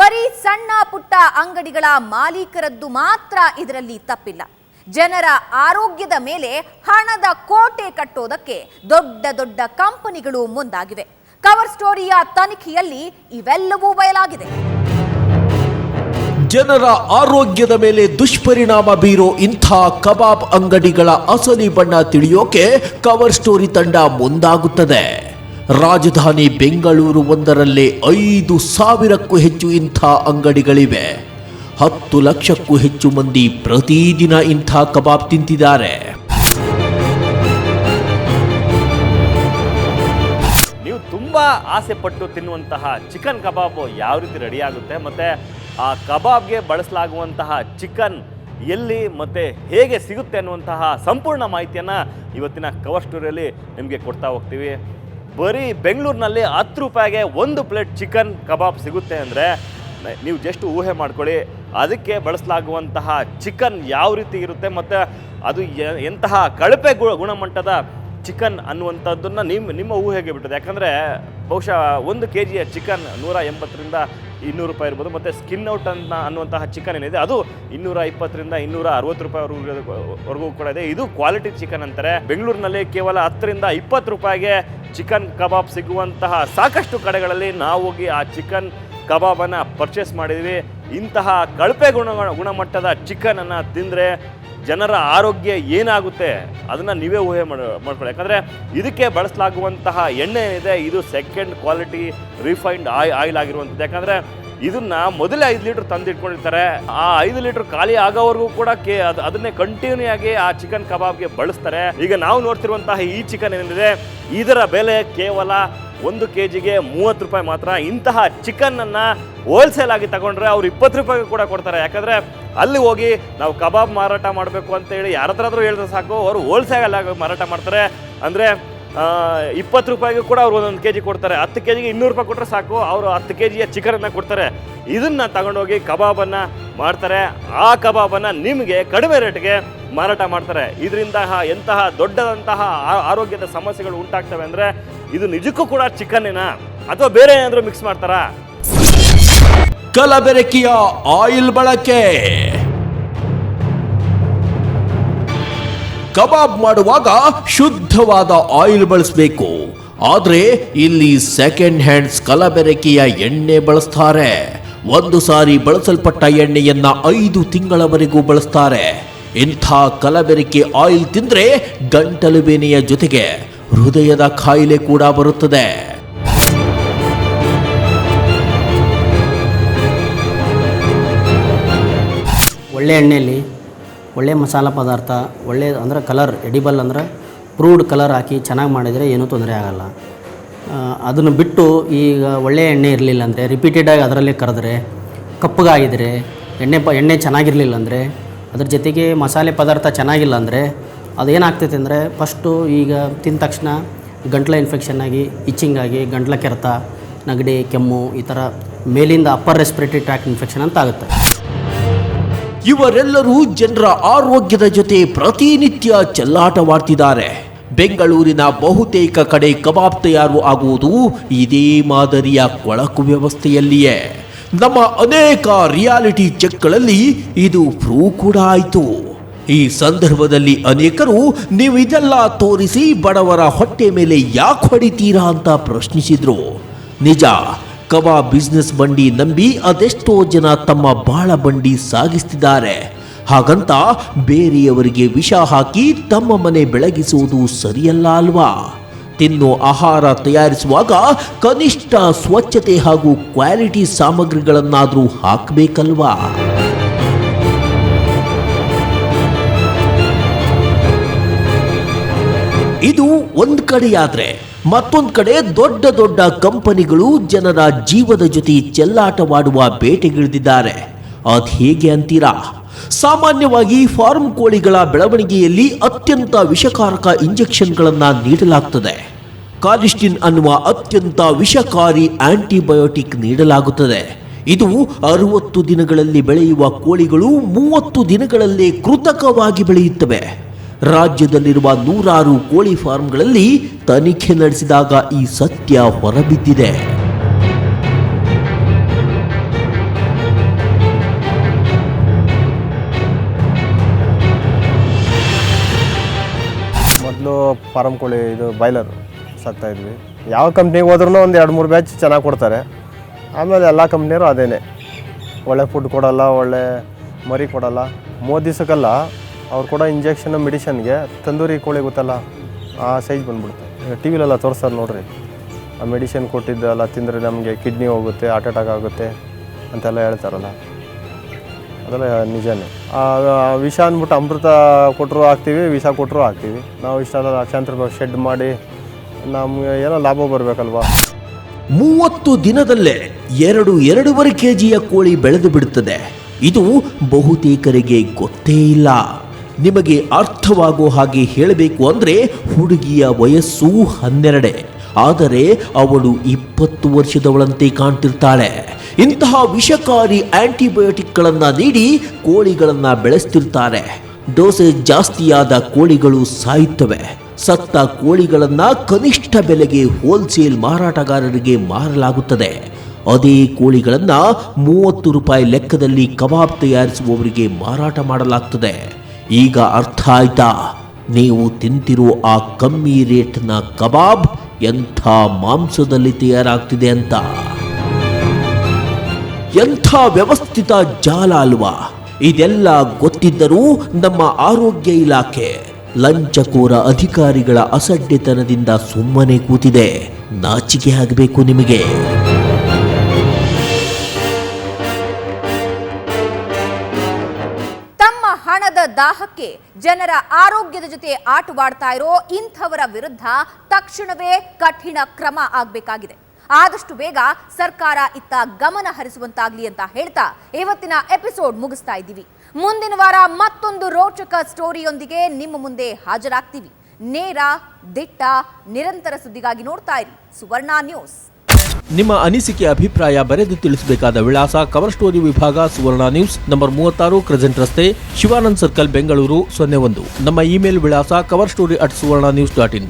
ಬರೀ ಸಣ್ಣ ಪುಟ್ಟ ಅಂಗಡಿಗಳ ಮಾಲೀಕರದ್ದು ಮಾತ್ರ ಇದರಲ್ಲಿ ತಪ್ಪಿಲ್ಲ. ಜನರ ಆರೋಗ್ಯದ ಮೇಲೆ ಹಣದ ಕೋಟೆ ಕಟ್ಟೋದಕ್ಕೆ ದೊಡ್ಡ ದೊಡ್ಡ ಕಂಪನಿಗಳು ಮುಂದಾಗಿವೆ. ಕವರ್ ಸ್ಟೋರಿಯ ತನಿಖೆಯಲ್ಲಿ ಇವೆಲ್ಲವೂ ಬಯಲಾಗಿದೆ. ಜನರ ಆರೋಗ್ಯದ ಮೇಲೆ ದುಷ್ಪರಿಣಾಮ ಬೀರೋ ಇಂಥ ಕಬಾಬ್ ಅಂಗಡಿಗಳ ಅಸಲಿ ಬಣ್ಣ ತಿಳಿಯೋಕೆ ಕವರ್ ಸ್ಟೋರಿ ತಂಡ ಮುಂದಾಗುತ್ತದೆ. ರಾಜಧಾನಿ ಬೆಂಗಳೂರು ಒಂದರಲ್ಲೇ 5,000ಕ್ಕೂ ಹೆಚ್ಚು ಇಂಥ ಅಂಗಡಿಗಳಿವೆ. 10 ಲಕ್ಷಕ್ಕೂ ಹೆಚ್ಚು ಮಂದಿ ಪ್ರತಿದಿನ ಇಂಥ ಕಬಾಬ್ ತಿಂತಿದ್ದಾರೆ. ನೀವು ತುಂಬಾ ಆಸೆ ಪಟ್ಟು ತಿನ್ನುವಂತಹ ಚಿಕನ್ ಕಬಾಬ್ ಯಾವ ರೀತಿ ರೆಡಿ ಆಗುತ್ತೆ, ಮತ್ತೆ ಆ ಕಬಾಬ್ಗೆ ಬಳಸಲಾಗುವಂತಹ ಚಿಕನ್ ಎಲ್ಲಿ ಮತ್ತೆ ಹೇಗೆ ಸಿಗುತ್ತೆ ಅನ್ನುವಂತಹ ಸಂಪೂರ್ಣ ಮಾಹಿತಿಯನ್ನು ಇವತ್ತಿನ ಕವರ್ ಸ್ಟೋರಿಯಲ್ಲಿ ನಿಮಗೆ ಕೊಡ್ತಾ ಹೋಗ್ತೀವಿ. ಬರೀ ಬೆಂಗಳೂರಿನಲ್ಲಿ 10 ರೂಪಾಯಿಗೆ 1 ಪ್ಲೇಟ್ ಚಿಕನ್ ಕಬಾಬ್ ಸಿಗುತ್ತೆ ಅಂದರೆ ನೀವು ಜಸ್ಟ್ ಊಹೆ ಮಾಡ್ಕೊಳ್ಳಿ. ಅದಕ್ಕೆ ಬಳಸಲಾಗುವಂತಹ ಚಿಕನ್ ಯಾವ ರೀತಿ ಇರುತ್ತೆ ಮತ್ತು ಅದು ಎಂತಹ ಕಳಪೆ ಗುಣಮಟ್ಟದ ಚಿಕನ್ ಅನ್ನುವಂಥದ್ದನ್ನು ನಿಮ್ಮ ಊಹೆಗೆ ಬಿಟ್ಟದೆ. ಯಾಕಂದರೆ ಬಹುಶಃ 1 kg ಚಿಕನ್ 180ರಿಂದ 200 ರೂಪಾಯಿ ಇರ್ಬೋದು. ಮತ್ತು ಸ್ಕಿನ್ ಔಟ್ ಅನ್ನುವಂತಹ ಚಿಕನ್ ಏನಿದೆ ಅದು 220ರಿಂದ 260 ರೂಪಾಯಿವರೆಗೂ ಕೂಡ ಇದೆ. ಇದು ಕ್ವಾಲಿಟಿ ಚಿಕನ್ ಅಂತಾರೆ. ಬೆಂಗಳೂರಿನಲ್ಲಿ ಕೇವಲ 10ರಿಂದ 20 ರೂಪಾಯಿಗೆ ಚಿಕನ್ ಕಬಾಬ್ ಸಿಗುವಂತಹ ಸಾಕಷ್ಟು ಕಡೆಗಳಲ್ಲಿ ನಾವು ಹೋಗಿ ಆ ಚಿಕನ್ ಕಬಾಬನ್ನು ಪರ್ಚೇಸ್ ಮಾಡಿದ್ವಿ. ಇಂತಹ ಕಳಪೆ ಗುಣಮಟ್ಟದ ಚಿಕನನ್ನು ತಿಂದರೆ ಜನರ ಆರೋಗ್ಯ ಏನಾಗುತ್ತೆ ಅದನ್ನು ನೀವೇ ಊಹೆ ಮಾಡ್ಕೊಳ್ಳಿ. ಯಾಕಂದರೆ ಇದಕ್ಕೆ ಬಳಸಲಾಗುವಂತಹ ಎಣ್ಣೆ ಏನಿದೆ ಇದು ಸೆಕೆಂಡ್ ಕ್ವಾಲಿಟಿ ರಿಫೈನ್ಡ್ ಆಯಿಲ್ ಆಗಿರುವಂಥದ್ದು. ಯಾಕಂದರೆ ಇದನ್ನು ಮೊದಲೇ 5 ಲೀಟ್ರ್ ತಂದಿಟ್ಕೊಂಡಿರ್ತಾರೆ. ಆ 5 ಲೀಟ್ರ್ ಖಾಲಿ ಆಗೋವರೆಗೂ ಕೂಡ ಅದನ್ನೇ ಕಂಟಿನ್ಯೂ ಆಗಿ ಆ ಚಿಕನ್ ಕಬಾಬ್ಗೆ ಬಳಸ್ತಾರೆ. ಈಗ ನಾವು ನೋಡ್ತಿರುವಂತಹ ಈ ಚಿಕನ್ ಏನಿದೆ ಇದರ ಬೆಲೆ ಕೇವಲ 1 kgಗೆ 30 ರೂಪಾಯಿ ಮಾತ್ರ. ಇಂತಹ ಚಿಕನ್ನನ್ನು ಹೋಲ್ಸೇಲ್ ಆಗಿ ತಗೊಂಡ್ರೆ ಅವ್ರು 20 ರೂಪಾಯಿಗೆ ಕೂಡ ಕೊಡ್ತಾರೆ. ಯಾಕಂದರೆ ಅಲ್ಲಿ ಹೋಗಿ ನಾವು ಕಬಾಬ್ ಮಾರಾಟ ಮಾಡಬೇಕು ಅಂತೇಳಿ ಯಾರ ಹತ್ರ ಆದರೂ ಹೇಳಿದ್ರೆ ಸಾಕು, ಅವರು ಹೋಲ್ಸೇಲ್ ಆಗಿ ಮಾರಾಟ ಮಾಡ್ತಾರೆ. ಅಂದರೆ 20 ರೂಪಾಯಿಗೂ ಕೂಡ ಅವ್ರು 1 kg ಕೊಡ್ತಾರೆ. 10 kgಗೆ 200 ರೂಪಾಯಿ ಕೊಟ್ಟರೆ ಸಾಕು, ಅವರು 10 kgಯ ಚಿಕನನ್ನು ಕೊಡ್ತಾರೆ. ಇದನ್ನು ತಗೊಂಡೋಗಿ ಕಬಾಬನ್ನು ಮಾಡ್ತಾರೆ. ಆ ಕಬಾಬನ್ನು ನಿಮಗೆ ಕಡಿಮೆ ರೇಟ್ಗೆ ಮಾರಾಟ ಮಾಡ್ತಾರೆ. ಇದರಿಂದ ಎಂತಹ ದೊಡ್ಡದಂತಹ ಆರೋಗ್ಯದ ಸಮಸ್ಯೆಗಳು ಉಂಟಾಗ್ತವೆ ಅಂದರೆ ಇದು ನಿಜಕ್ಕೂ ಕೂಡ ಚಿಕನ್ನೇನಾ ಅಥವಾ ಬೇರೆ ಏನಾದರೂ ಮಿಕ್ಸ್ ಮಾಡ್ತಾರಾ? ಕಲಬೆರಕೆಯ ಆಯಿಲ್ ಬಳಕೆ. ಕಬಾಬ್ ಮಾಡುವಾಗ ಶುದ್ಧವಾದ ಆಯಿಲ್ ಬಳಸಬೇಕು. ಆದ್ರೆ ಇಲ್ಲಿ ಸೆಕೆಂಡ್ ಹ್ಯಾಂಡ್ಸ್ ಕಲಬೆರಕೆಯ ಎಣ್ಣೆ ಬಳಸ್ತಾರೆ. ಒಂದು ಸಾರಿ ಬಳಸಲ್ಪಟ್ಟ ಎಣ್ಣೆಯನ್ನ 5 ತಿಂಗಳವರೆಗೂ ಬಳಸ್ತಾರೆ. ಇಂಥ ಕಲಬೆರಕೆ ಆಯಿಲ್ ತಿಂದ್ರೆ ಗಂಟಲು ಬೇನೆಯ ಜೊತೆಗೆ ಹೃದಯದ ಕಾಯಿಲೆ ಕೂಡ ಬರುತ್ತದೆ. ಒಳ್ಳೆ ಎಣ್ಣೆಯಲ್ಲಿ ಒಳ್ಳೆ ಮಸಾಲ ಪದಾರ್ಥ ಒಳ್ಳೆ ಅಂದರೆ ಕಲರ್ ಎಡಿಬಲ್ ಅಂದರೆ ಪ್ರೂವ್ಡ್ ಕಲರ್ ಹಾಕಿ ಚೆನ್ನಾಗಿ ಮಾಡಿದರೆ ಏನೂ ತೊಂದರೆ ಆಗೋಲ್ಲ. ಅದನ್ನು ಬಿಟ್ಟು ಈಗ ಒಳ್ಳೆಯ ಎಣ್ಣೆ ಇರಲಿಲ್ಲ ಅಂದರೆ ರಿಪೀಟೆಡಾಗಿ ಅದರಲ್ಲೇ ಕರೆದ್ರೆ ಕಪ್ಪಗಾಗಿದ್ರೆ ಎಣ್ಣೆ ಚೆನ್ನಾಗಿರಲಿಲ್ಲ ಅಂದರೆ ಅದ್ರ ಜೊತೆಗೆ ಮಸಾಲೆ ಪದಾರ್ಥ ಚೆನ್ನಾಗಿಲ್ಲ ಅಂದರೆ ಅದೇನಾಗ್ತೈತೆ ಅಂದರೆ ಫಸ್ಟು ಈಗ ತಿಂದ ತಕ್ಷಣ ಗಂಟ್ಲ ಇನ್ಫೆಕ್ಷನ್ ಆಗಿ ಇಚ್ಚಿಂಗ್ ಆಗಿ ಗಂಟ್ಲ ಕೆರೆತ ನೆಗಡಿ ಕೆಮ್ಮು ಈ ಥರ ಮೇಲಿಂದ ಅಪ್ಪರ್ ರೆಸ್ಪಿರೇಟರಿ ಟ್ರ್ಯಾಕ್ಟ್ ಇನ್ಫೆಕ್ಷನ್ ಅಂತ ಆಗುತ್ತೆ. ಇವರೆಲ್ಲರೂ ಜನರ ಆರೋಗ್ಯದ ಜೊತೆ ಪ್ರತಿನಿತ್ಯ ಚೆಲ್ಲಾಟವಾಡ್ತಿದ್ದಾರೆ. ಬೆಂಗಳೂರಿನ ಬಹುತೇಕ ಕಡೆ ಕಬಾಬ್ ತಯಾರು ಆಗುವುದು ಇದೇ ಮಾದರಿಯ ಕೊಳಕು ವ್ಯವಸ್ಥೆಯಲ್ಲಿಯೇ. ನಮ್ಮ ಅನೇಕ ರಿಯಾಲಿಟಿ ಚೆಕ್ಗಳಲ್ಲಿ ಇದು ಪ್ರೂವ್ ಕೂಡ ಆಯಿತು. ಈ ಸಂದರ್ಭದಲ್ಲಿ ಅನೇಕರು ನೀವು ಇದೆಲ್ಲ ತೋರಿಸಿ ಬಡವರ ಹೊಟ್ಟೆ ಮೇಲೆ ಯಾಕೆ ಹೊಡಿತೀರಾ ಅಂತ ಪ್ರಶ್ನಿಸಿದ್ರು. ನಿಜ, ಕಬಾಬ್ ಬಿಸ್ನೆಸ್ ಬಂಡಿ ನಂಬಿ ಅದೆಷ್ಟೋ ಜನ ತಮ್ಮ ಬಾಳ ಬಂಡಿ ಸಾಗಿಸ್ತಿದ್ದಾರೆ. ಹಾಗಂತ ಬೇರೆಯವರಿಗೆ ವಿಷ ಹಾಕಿ ತಮ್ಮ ಮನೆ ಬೆಳಗಿಸುವುದು ಸರಿಯಲ್ಲ ಅಲ್ವಾ? ತಿನ್ನೋ ಆಹಾರ ತಯಾರಿಸುವಾಗ ಕನಿಷ್ಠ ಸ್ವಚ್ಛತೆ ಹಾಗೂ ಕ್ವಾಲಿಟಿ ಸಾಮಗ್ರಿಗಳನ್ನಾದರೂ ಹಾಕಬೇಕಲ್ವಾ? ಇದು ಒಂದು ಕಡೆಯಾದ್ರೆ, ಮತ್ತೊಂದು ಕಡೆ ದೊಡ್ಡ ದೊಡ್ಡ ಕಂಪನಿಗಳು ಜನರ ಜೀವದ ಜೊತೆ ಚೆಲ್ಲಾಟವಾಡುವ ಬೇಟೆಗಿಳಿದಿದ್ದಾರೆ. ಅದು ಹೇಗೆ ಅಂತೀರಾ? ಸಾಮಾನ್ಯವಾಗಿ ಫಾರ್ಮ್ ಕೋಳಿಗಳ ಬೆಳವಣಿಗೆಯಲ್ಲಿ ಅತ್ಯಂತ ವಿಷಕಾರಕ ಇಂಜೆಕ್ಷನ್ಗಳನ್ನು ನೀಡಲಾಗುತ್ತದೆ. ಕಾಲಿಸ್ಟಿನ್ ಅನ್ನುವ ಅತ್ಯಂತ ವಿಷಕಾರಿ ಆಂಟಿಬಯೋಟಿಕ್ ನೀಡಲಾಗುತ್ತದೆ. ಇದು 60 ದಿನಗಳಲ್ಲಿ ಬೆಳೆಯುವ ಕೋಳಿಗಳು 30 ದಿನಗಳಲ್ಲೇ ಕೃತಕವಾಗಿ ಬೆಳೆಯುತ್ತವೆ. ರಾಜ್ಯದಲ್ಲಿರುವ 100 ಕೋಳಿ ಫಾರ್ಮ್ಗಳಲ್ಲಿ ತನಿಖೆ ನಡೆಸಿದಾಗ ಈ ಸತ್ಯ ಹೊರಬಿದ್ದಿದೆ. ಫಾರಮ್ ಕೋಳಿ ಇದು ಬಾಯ್ಲರ್ ಸಾಕ್ತಾಯಿದ್ವಿ. ಯಾವ ಕಂಪ್ನಿಗೆ ಹೋದ್ರೂ ಒಂದು 2-3 ಬ್ಯಾಚ್ ಚೆನ್ನಾಗಿ ಕೊಡ್ತಾರೆ. ಆಮೇಲೆ ಎಲ್ಲ ಕಂಪ್ನಿಯವರು ಅದೇನೆ, ಒಳ್ಳೆ ಫುಡ್ ಕೊಡೋಲ್ಲ, ಒಳ್ಳೆ ಮರಿ ಕೊಡೋಲ್ಲ. 30 ದಿವಸಕ್ಕೆಲ್ಲ ಅವ್ರು ಕೊಡೋ ಇಂಜೆಕ್ಷನ್ ಮೆಡಿಷನ್ಗೆ ತಂದೂರಿ ಕೋಳಿ ಗೊತ್ತಲ್ಲ, ಆ ಸೈಜ್ ಬಂದ್ಬಿಡುತ್ತೆ. ಟಿ ವಿಲೆಲ್ಲ ತೋರಿಸ್ತಾರೆ ನೋಡ್ರಿ, ಆ ಮೆಡಿಷನ್ ಕೊಟ್ಟಿದ್ದೆಲ್ಲ ತಿಂದರೆ ನಮಗೆ ಕಿಡ್ನಿ ಹೋಗುತ್ತೆ, ಹಾರ್ಟ್ ಅಟ್ಯಾಕ್ ಆಗುತ್ತೆ ಅಂತೆಲ್ಲ ಹೇಳ್ತಾರಲ್ಲ, ಅದೆಲ್ಲ ನಿಜನೇ. ವಿಷ ಅಂದ್ಬಿಟ್ಟು ಅಮೃತ ಕೊಟ್ಟರು ಹಾಕ್ತೀವಿ, ವಿಷ ಕೊಟ್ಟರು ಹಾಕ್ತೀವಿ. ನಾವು ಇಷ್ಟೆಲ್ಲ ಲಕ್ಷಾಂತರ ರೂಪಾಯಿ ಶೆಡ್ ಮಾಡಿ ನಮಗೆ ಏನೋ ಲಾಭ ಬರಬೇಕಲ್ವಾ. 30 ದಿನದಲ್ಲೇ 2.5 ಕೆಜಿಯ ಕೋಳಿ ಬೆಳೆದು ಬಿಡುತ್ತದೆ. ಇದು ಬಹುತೇಕರಿಗೆ ಗೊತ್ತೇ ಇಲ್ಲ. ನಿಮಗೆ ಅರ್ಥವಾಗೋ ಹಾಗೆ ಹೇಳಬೇಕು ಅಂದರೆ ಹುಡುಗಿಯ ವಯಸ್ಸು 12, ಆದರೆ ಅವಳು 20 ವರ್ಷದವಳಂತೆ ಕಾಣ್ತಿರ್ತಾಳೆ. ಇಂತಹ ವಿಷಕಾರಿ ಆಂಟಿಬಯೋಟಿಕ್ಗಳನ್ನು ನೀಡಿ ಕೋಳಿಗಳನ್ನು ಬೆಳೆಸ್ತಿರ್ತಾರೆ. ಡೋಸೇಜ್ ಜಾಸ್ತಿಯಾದ ಕೋಳಿಗಳು ಸಾಯುತ್ತವೆ. ಸತ್ತ ಕೋಳಿಗಳನ್ನು ಕನಿಷ್ಠ ಬೆಲೆಗೆ ಹೋಲ್ಸೇಲ್ ಮಾರಾಟಗಾರರಿಗೆ ಮಾರಲಾಗುತ್ತದೆ. ಅದೇ ಕೋಳಿಗಳನ್ನು 30 ರೂಪಾಯಿ ಲೆಕ್ಕದಲ್ಲಿ ಕಬಾಬ್ ತಯಾರಿಸುವವರಿಗೆ ಮಾರಾಟ ಮಾಡಲಾಗ್ತದೆ. ಈಗ ಅರ್ಥ ಆಯ್ತಾ, ನೀವು ತಿಂತಿರೋ ಆ ಕಮ್ಮಿ ರೇಟ್ನ ಕಬಾಬ್ ಎಂಥ ಮಾಂಸದಲ್ಲಿ ತಯಾರಾಗ್ತಿದೆ ಅಂತ. ಎಂಥ ವ್ಯವಸ್ಥಿತ ಜಾಲ ಅಲ್ವಾ. ಇದೆಲ್ಲ ಗೊತ್ತಿದ್ದರೂ ನಮ್ಮ ಆರೋಗ್ಯ ಇಲಾಖೆ ಲಂಚಕೋರ ಅಧಿಕಾರಿಗಳ ಅಸಡ್ಡೆತನದಿಂದ ಸುಮ್ಮನೆ ಕೂತಿದೆ. ನಾಚಿಕೆ ಆಗಬೇಕು ನಿಮಗೆ. ತಮ್ಮ ಹಣದ ದಾಹಕ್ಕೆ ಜನರ ಆರೋಗ್ಯದ ಜೊತೆ ಆಟವಾಡ್ತಾ ಇರೋ ಇಂಥವರ ವಿರುದ್ಧ ತಕ್ಷಣವೇ ಕಠಿಣ ಕ್ರಮ ಆಗಬೇಕಾಗಿದೆ. ಆದಷ್ಟು ಬೇಗ ಸರ್ಕಾರ ಇತ್ತ ಗಮನ ಹರಿಸುವಂತಾಗ್ಲಿ ಅಂತ ಹೇಳ್ತಾ ಇವತ್ತಿನ ಎಪಿಸೋಡ್ ಮುಗಿಸ್ತಾ ಇದ್ದೀವಿ. ಮುಂದಿನ ವಾರ ಮತ್ತೊಂದು ರೋಚಕ ಸ್ಟೋರಿಯೊಂದಿಗೆ ನಿಮ್ಮ ಮುಂದೆ ಹಾಜರಾಗ್ತೀವಿ. ನೇರ, ದಿಟ್ಟ, ನಿರಂತರ ಸುದ್ದಿಗಾಗಿ ನೋಡ್ತಾ ಇರಿ ಸುವರ್ಣ ನ್ಯೂಸ್. ನಿಮ್ಮ ಅನಿಸಿಕೆ ಅಭಿಪ್ರಾಯ ಬರೆದು ತಿಳಿಸಬೇಕಾದ ವಿಳಾಸ ಕವರ್ ಸ್ಟೋರಿ ವಿಭಾಗ, ಸುವರ್ಣ ನ್ಯೂಸ್, ನಂಬರ್ 36, ಕ್ರೆಸೆಂಟ್ ರಸ್ತೆ, ಶಿವಾನಂದ್ ಸರ್ಕಲ್, ಬೆಂಗಳೂರು 01. ನಮ್ಮ ಇಮೇಲ್ ವಿಳಾಸ coverstory@suvarnanews.in.